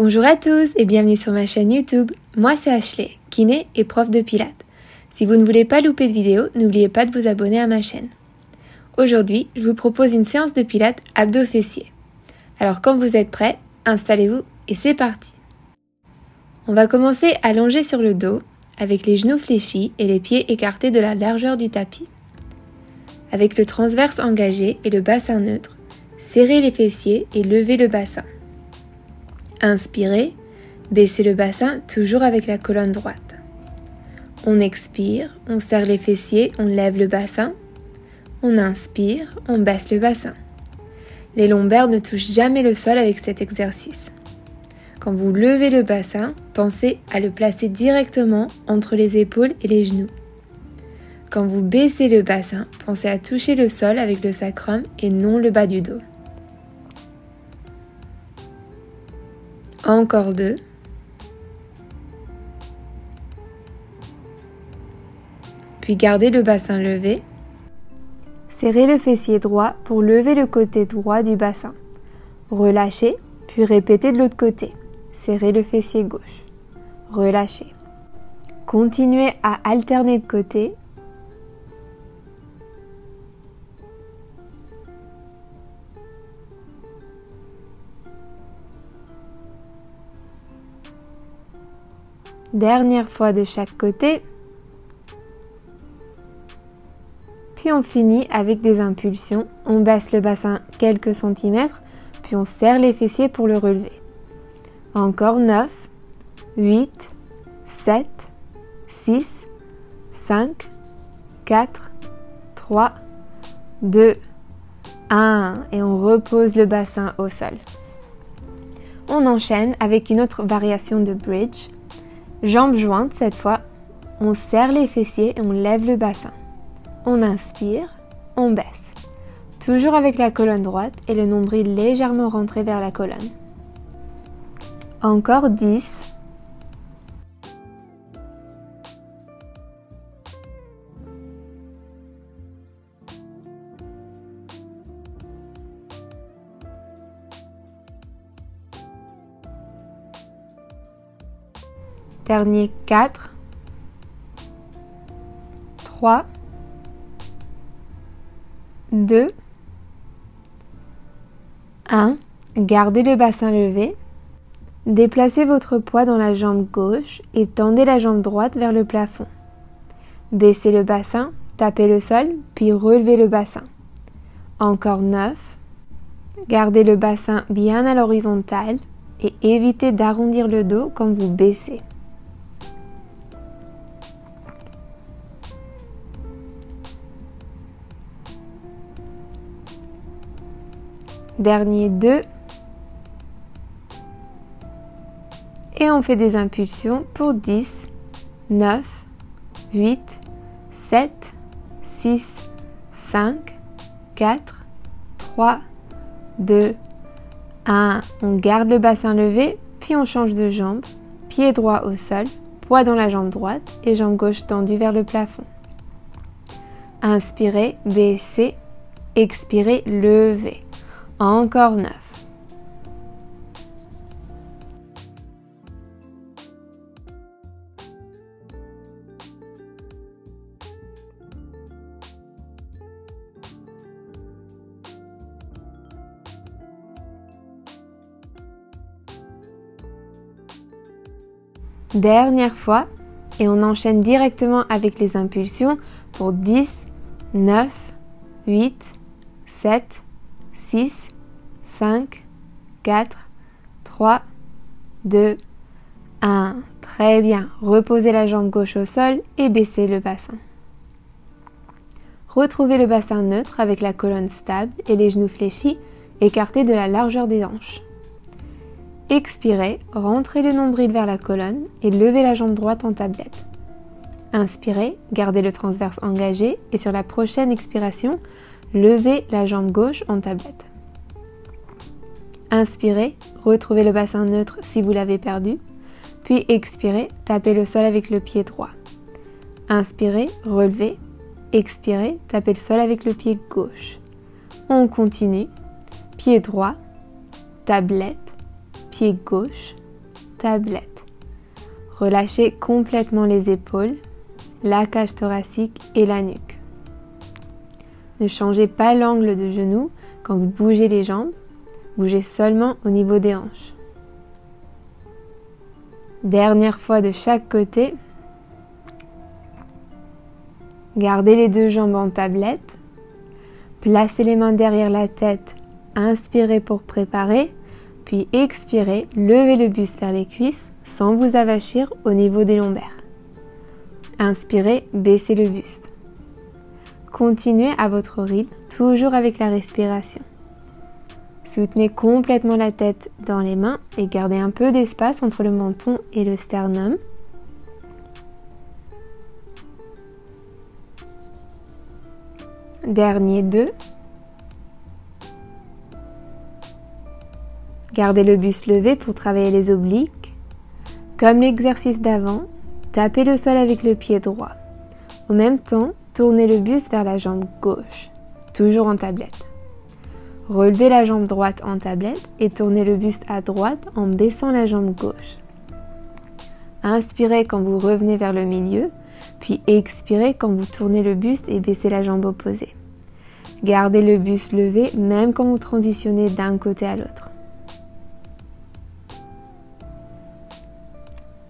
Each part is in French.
Bonjour à tous et bienvenue sur ma chaîne YouTube. Moi c'est Ashley, kiné et prof de pilates. Si vous ne voulez pas louper de vidéos, n'oubliez pas de vous abonner à ma chaîne. Aujourd'hui, je vous propose une séance de pilates abdos-fessiers. Alors quand vous êtes prêts, installez-vous et c'est parti. On va commencer allongé sur le dos, avec les genoux fléchis et les pieds écartés de la largeur du tapis. Avec le transverse engagé et le bassin neutre, serrez les fessiers et levez le bassin. Inspirez, baissez le bassin toujours avec la colonne droite. On expire, on serre les fessiers, on lève le bassin. On inspire, on baisse le bassin. Les lombaires ne touchent jamais le sol avec cet exercice. Quand vous levez le bassin, pensez à le placer directement entre les épaules et les genoux. Quand vous baissez le bassin, pensez à toucher le sol avec le sacrum et non le bas du dos. Encore 2. Puis gardez le bassin levé. Serrez le fessier droit pour lever le côté droit du bassin. Relâchez, puis répétez de l'autre côté. Serrez le fessier gauche. Relâchez. Continuez à alterner de côté. Dernière fois de chaque côté. Puis on finit avec des impulsions. On baisse le bassin quelques centimètres, puis on serre les fessiers pour le relever. Encore 9, 8, 7, 6, 5, 4, 3, 2, 1. Et on repose le bassin au sol. On enchaîne avec une autre variation de bridge. Jambes jointes cette fois, on serre les fessiers et on lève le bassin. On inspire, on baisse. Toujours avec la colonne droite et le nombril légèrement rentré vers la colonne. Encore 10. Dernier 4, 3, 2, 1. Gardez le bassin levé. Déplacez votre poids dans la jambe gauche et tendez la jambe droite vers le plafond. Baissez le bassin, tapez le sol, puis relevez le bassin. Encore 9. Gardez le bassin bien à l'horizontale et évitez d'arrondir le dos quand vous baissez. Dernier 2. Et on fait des impulsions pour 10, 9, 8, 7, 6, 5, 4, 3, 2, 1. On garde le bassin levé, puis on change de jambe. Pied droit au sol, poids dans la jambe droite et jambe gauche tendue vers le plafond. Inspirez, baissez, expirez, levez. Encore 9. Dernière fois, et on enchaîne directement avec les impulsions pour 10, 9, 8, 7, 6, 5, 4, 3, 2, 1. Très bien. Reposez la jambe gauche au sol et baissez le bassin. Retrouvez le bassin neutre avec la colonne stable et les genoux fléchis, écartés de la largeur des hanches. Expirez, rentrez le nombril vers la colonne et levez la jambe droite en tablette. Inspirez, gardez le transverse engagé et sur la prochaine expiration, levez la jambe gauche en tablette. Inspirez, retrouvez le bassin neutre si vous l'avez perdu, puis expirez, tapez le sol avec le pied droit. Inspirez, relevez, expirez, tapez le sol avec le pied gauche. On continue, pied droit, tablette, pied gauche, tablette. Relâchez complètement les épaules, la cage thoracique et la nuque. Ne changez pas l'angle de genou quand vous bougez les jambes, bougez seulement au niveau des hanches. Dernière fois de chaque côté. Gardez les deux jambes en tablette. Placez les mains derrière la tête. Inspirez pour préparer. Puis expirez, levez le buste vers les cuisses sans vous avachir au niveau des lombaires. Inspirez, baissez le buste. Continuez à votre rythme, toujours avec la respiration. Soutenez complètement la tête dans les mains et gardez un peu d'espace entre le menton et le sternum. Dernier 2. Gardez le buste levé pour travailler les obliques. Comme l'exercice d'avant, tapez le sol avec le pied droit. En même temps, tournez le buste vers la jambe gauche, toujours en tablette. Relevez la jambe droite en tablette et tournez le buste à droite en baissant la jambe gauche. Inspirez quand vous revenez vers le milieu, puis expirez quand vous tournez le buste et baissez la jambe opposée. Gardez le buste levé même quand vous transitionnez d'un côté à l'autre.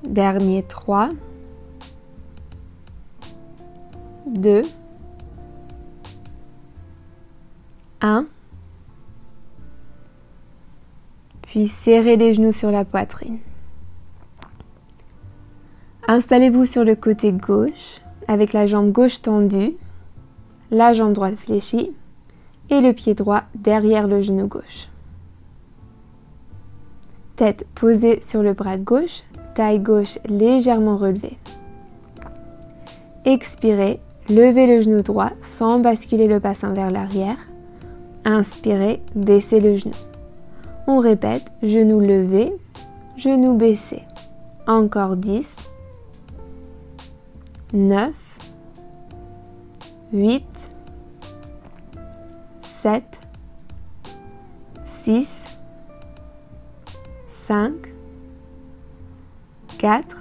Dernier 3, 2, 1. Puis serrez les genoux sur la poitrine. Installez-vous sur le côté gauche avec la jambe gauche tendue, la jambe droite fléchie et le pied droit derrière le genou gauche. Tête posée sur le bras gauche, taille gauche légèrement relevée. Expirez, levez le genou droit sans basculer le bassin vers l'arrière. Inspirez, baissez le genou. On répète, genou levé, genou baissé. Encore 10, 9, 8, 7, 6, 5, 4,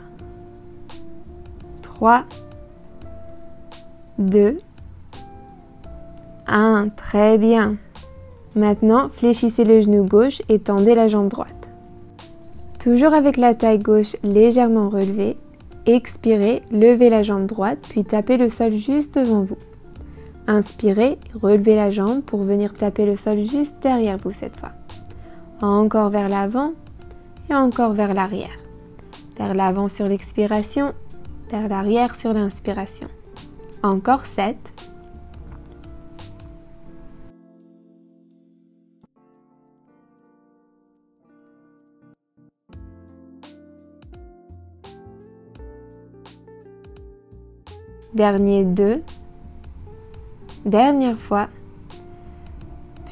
3, 2, 1. Très bien. Maintenant, fléchissez le genou gauche et tendez la jambe droite. Toujours avec la taille gauche légèrement relevée, expirez, levez la jambe droite, puis tapez le sol juste devant vous. Inspirez, relevez la jambe pour venir taper le sol juste derrière vous cette fois. Encore vers l'avant et encore vers l'arrière. Vers l'avant sur l'expiration, vers l'arrière sur l'inspiration. Encore 7. Dernier 2. Dernière fois.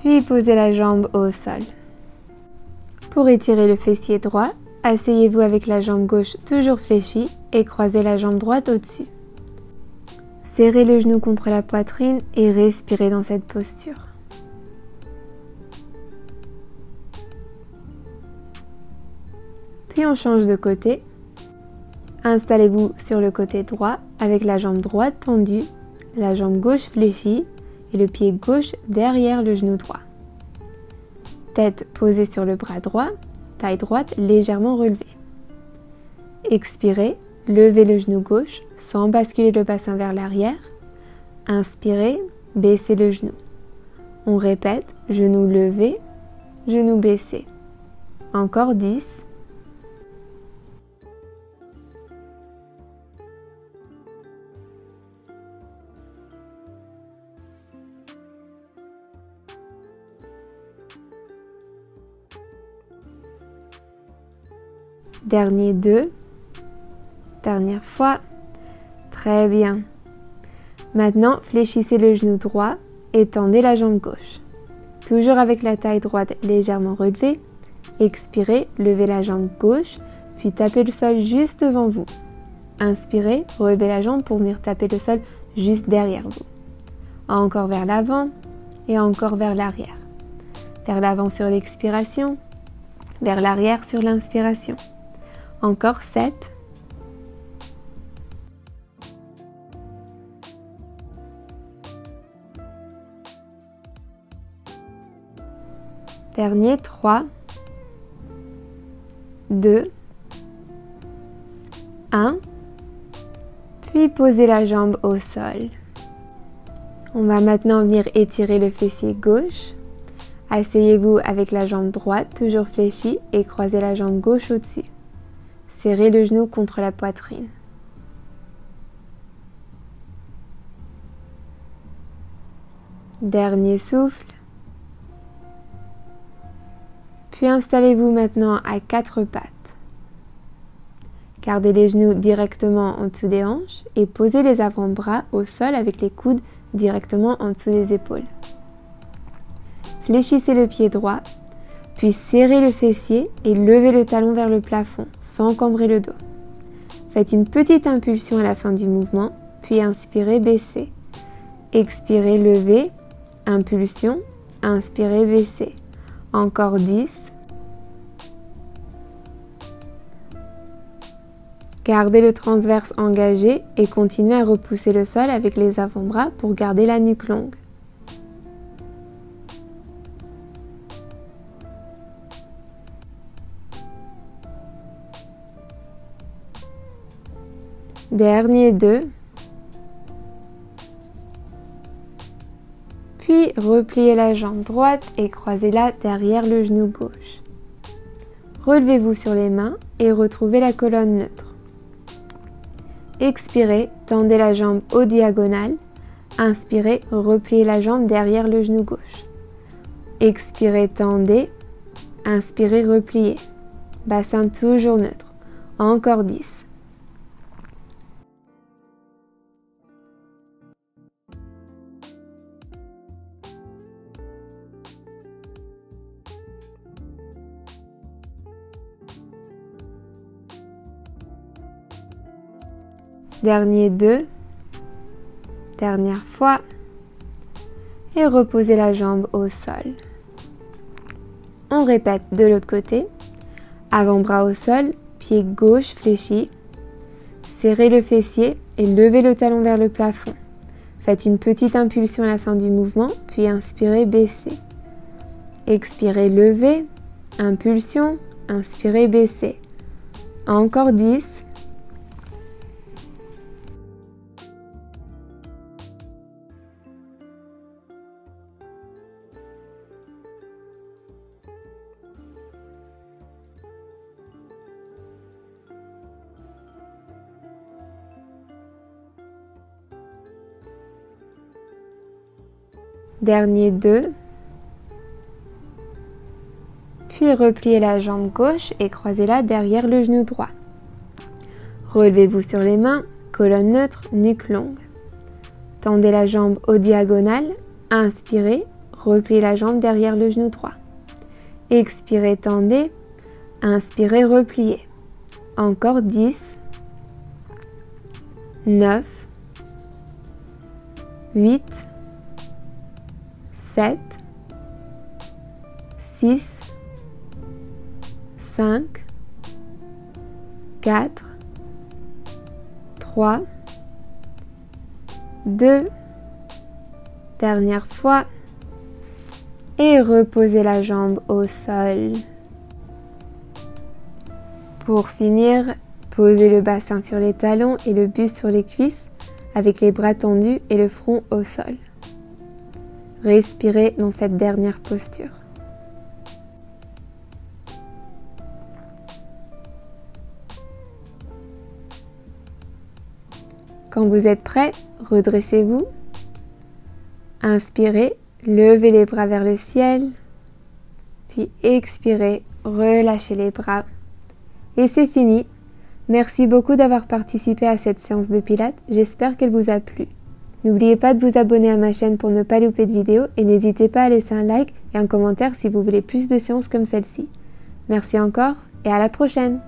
Puis posez la jambe au sol. Pour étirer le fessier droit, asseyez-vous avec la jambe gauche toujours fléchie et croisez la jambe droite au-dessus. Serrez le genou contre la poitrine et respirez dans cette posture. Puis on change de côté. Installez-vous sur le côté droit avec la jambe droite tendue, la jambe gauche fléchie et le pied gauche derrière le genou droit. Tête posée sur le bras droit, taille droite légèrement relevée. Expirez, levez le genou gauche sans basculer le bassin vers l'arrière. Inspirez, baissez le genou. On répète, genou levé, genou baissé. Encore 10. Dernier 2. Dernière fois. Très bien. Maintenant, fléchissez le genou droit et tendez la jambe gauche. Toujours avec la taille droite légèrement relevée. Expirez, levez la jambe gauche, puis tapez le sol juste devant vous. Inspirez, relevez la jambe pour venir taper le sol juste derrière vous. Encore vers l'avant et encore vers l'arrière. Vers l'avant sur l'expiration, vers l'arrière sur l'inspiration. Encore 7. Dernier, 3, 2, 1. Puis posez la jambe au sol. On va maintenant venir étirer le fessier gauche. Asseyez-vous avec la jambe droite toujours fléchie et croisez la jambe gauche au-dessus. Serrez le genou contre la poitrine. Dernier souffle. Puis installez-vous maintenant à 4 pattes. Gardez les genoux directement en dessous des hanches et posez les avant-bras au sol avec les coudes directement en dessous des épaules. Fléchissez le pied droit, puis serrez le fessier et levez le talon vers le plafond sans encambrer le dos. Faites une petite impulsion à la fin du mouvement, puis inspirez, baissez. Expirez, levez, impulsion, inspirez, baissez. Encore 10. Gardez le transverse engagé et continuez à repousser le sol avec les avant-bras pour garder la nuque longue. Dernier 2. Puis repliez la jambe droite et croisez-la derrière le genou gauche. Relevez-vous sur les mains et retrouvez la colonne neutre. Expirez, tendez la jambe au diagonale. Inspirez, repliez la jambe derrière le genou gauche. Expirez, tendez. Inspirez, repliez. Bassin toujours neutre. Encore 10. Dernier 2. Dernière fois. Et reposez la jambe au sol. On répète de l'autre côté. Avant-bras au sol, pied gauche fléchi. Serrez le fessier et levez le talon vers le plafond. Faites une petite impulsion à la fin du mouvement, puis inspirez, baissez. Expirez, levez. Impulsion, inspirez, baissez. Encore 10. Dernier 2. Puis repliez la jambe gauche et croisez-la derrière le genou droit. Relevez-vous sur les mains, colonne neutre, nuque longue. Tendez la jambe au diagonale, inspirez, repliez la jambe derrière le genou droit. Expirez, tendez, inspirez, repliez. Encore 10, 9, 8, 7, 6, 5, 4, 3, 2, dernière fois, et reposez la jambe au sol. Pour finir, posez le bassin sur les talons et le buste sur les cuisses avec les bras tendus et le front au sol. Respirez dans cette dernière posture. Quand vous êtes prêt, redressez-vous. Inspirez, levez les bras vers le ciel. Puis expirez, relâchez les bras. Et c'est fini. Merci beaucoup d'avoir participé à cette séance de pilates. J'espère qu'elle vous a plu. N'oubliez pas de vous abonner à ma chaîne pour ne pas louper de vidéos et n'hésitez pas à laisser un like et un commentaire si vous voulez plus de séances comme celle-ci. Merci encore et à la prochaine!